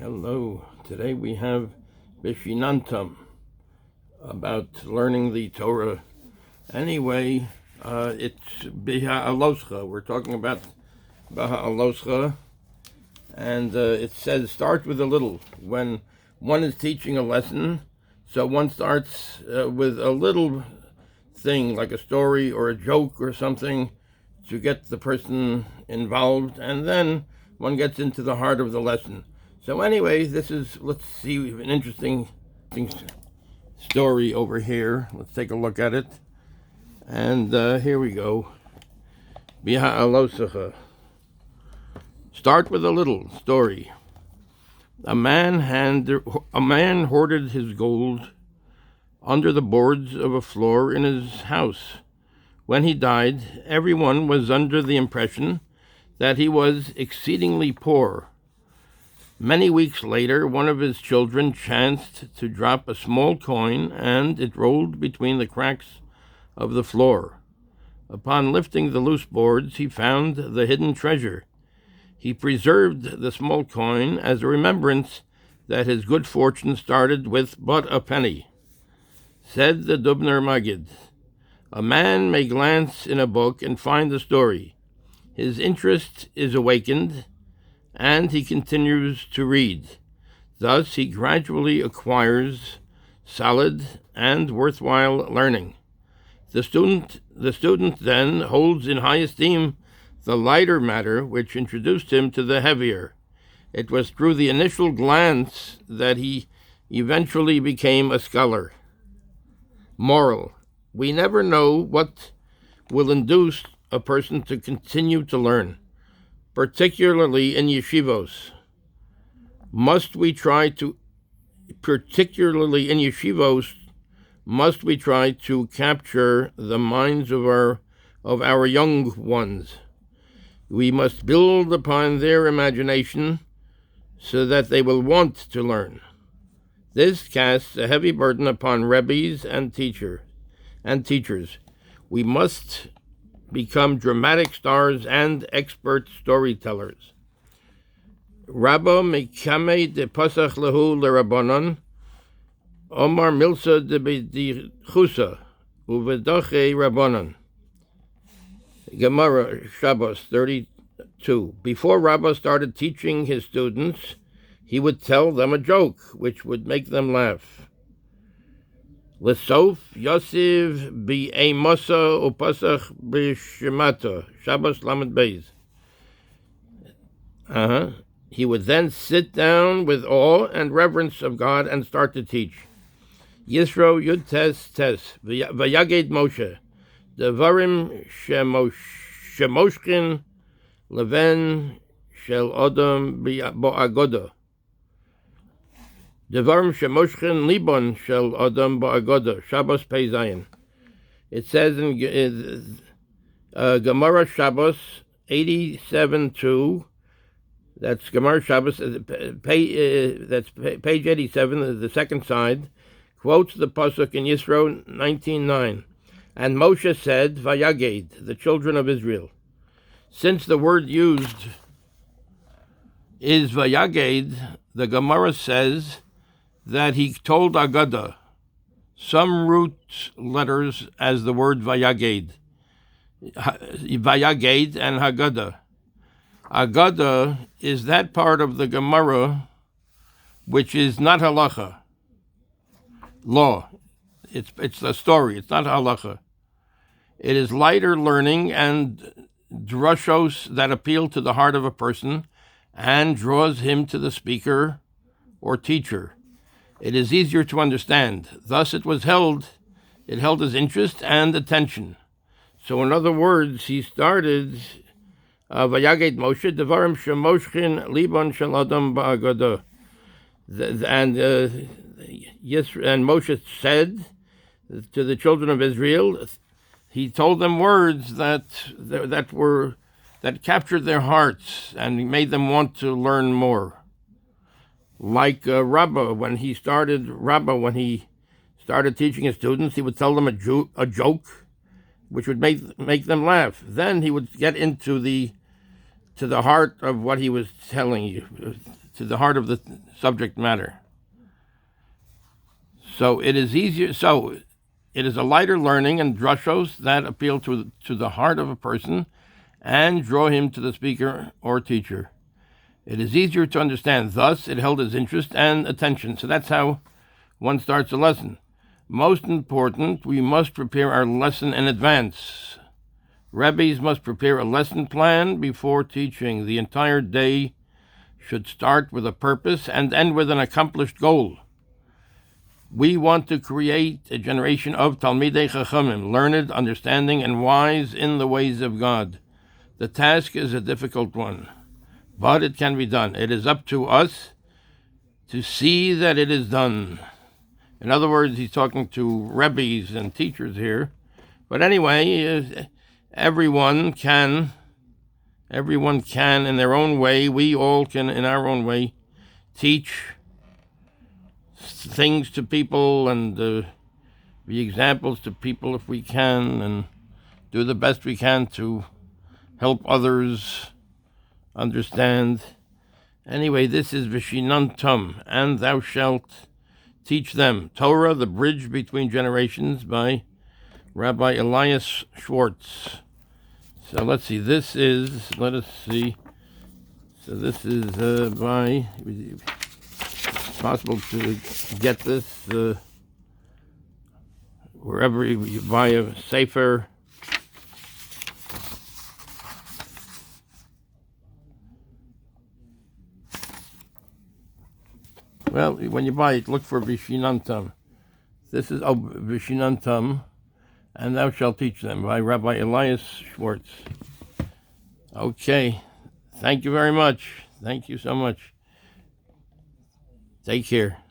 Hello. Today we have Ve Shee Nan Tom about learning the Torah. Anyway, it's Beha'aloscha. We're talking about Beha'aloscha, and it says start with a little. When one is teaching a lesson, so one starts with a little thing like a story or a joke or something to get the person involved, and then one gets into the heart of the lesson. So anyway, let's see, an interesting story over here. Let's take a look at it. And here we go. Beha'alosacha. Start with a little story. A man hoarded his gold under the boards of a floor in his house. When he died, everyone was under the impression that he was exceedingly poor. Many weeks later, one of his children chanced to drop a small coin, and it rolled between the cracks of the floor. Upon lifting the loose boards, he found the hidden treasure. He preserved the small coin as a remembrance that his good fortune started with but a penny. Said the Dubner Maggid, "A man may glance in a book and find the story. His interest is awakened, and he continues to read. Thus he gradually acquires solid and worthwhile learning. The student then holds in high esteem the lighter matter which introduced him to the heavier. It was through the initial glance that he eventually became a scholar." Moral: we never know what will induce a person to continue to learn, particularly in yeshivos. Must we try to capture the minds of our young ones. We must build upon their imagination so that they will want to learn. This casts a heavy burden upon rebbes and teachers. We must become dramatic stars and expert storytellers. Rabba Mekame de Pasach Lahu Lerabanan, Omar Milsa de Bedichusa, Uvedache Rabbanan. Gemara, Shabbos 32. Before Rabba started teaching his students, he would tell them a joke which would make them laugh. Lesof Yosiv B'Emosa Upasach B'Shemata, Shabbos Lamed Beis. He would then sit down with awe and reverence of God and start to teach. Yisro Yud Tes Vayaged Moshe Devarim Shemoshkin Leven Shel Adam Bo'agoda. Devarim Shemoshkin Libon Shel Adam Ba'agoda, Shabbos Pei Zayin. It says in Gemara Shabbos 87:2. That's Gemara Shabbos. That's page 87, the second side. Quotes the pasuk in Yisro 19:9. And Moshe said, "Vayaged, the children of Israel." Since the word used is Vayaged, the Gemara says that he told Agada, some root letters as the word Vayaged and Haggadah. Agada is that part of the Gemara which is not halacha, law. It's a story. It's not halacha. It is lighter learning and drushos that appeal to the heart of a person and draws him to the speaker or teacher. It is easier to understand. Thus it held his interest and attention. So in other words, he started Vayaged Moshe Devarim Shemoshkin Libon Shel Adam Ba'agoda. And Moshe said to the children of Israel, he told them words that captured their hearts and made them want to learn more. Like Rabba, when he started teaching his students, he would tell them a joke, which would make them laugh. Then he would get into the heart of what he was telling you. to the heart of the subject matter. So it is easier. So it is a lighter learning and drushos that appeal to the heart of a person and draw him to the speaker or teacher. It is easier to understand. Thus, it held his interest and attention. So that's how one starts a lesson. Most important, we must prepare our lesson in advance. Rebbes must prepare a lesson plan before teaching. The entire day should start with a purpose and end with an accomplished goal. We want to create a generation of Talmidei Chachamim, learned, understanding, and wise in the ways of God. The task is a difficult one, but it can be done. It is up to us to see that it is done. In other words, he's talking to rebbes and teachers here. But anyway, everyone can in their own way, we all can in our own way, teach things to people and be examples to people if we can, and do the best we can to help others understand. Anyway, this is Ve Shee Nan Tom, and thou shalt teach them. Torah, the Bridge Between Generations, by Rabbi Elias Shwartz. So let's see, let us see. So this is by, it's possible to get this wherever you buy a sefer. Well, when you buy it, look for Ve Shee Nan Tom. This is Ve Shee Nan Tom, and thou shalt teach them, by Rabbi Elias Shwartz. Okay, thank you very much. Thank you so much. Take care.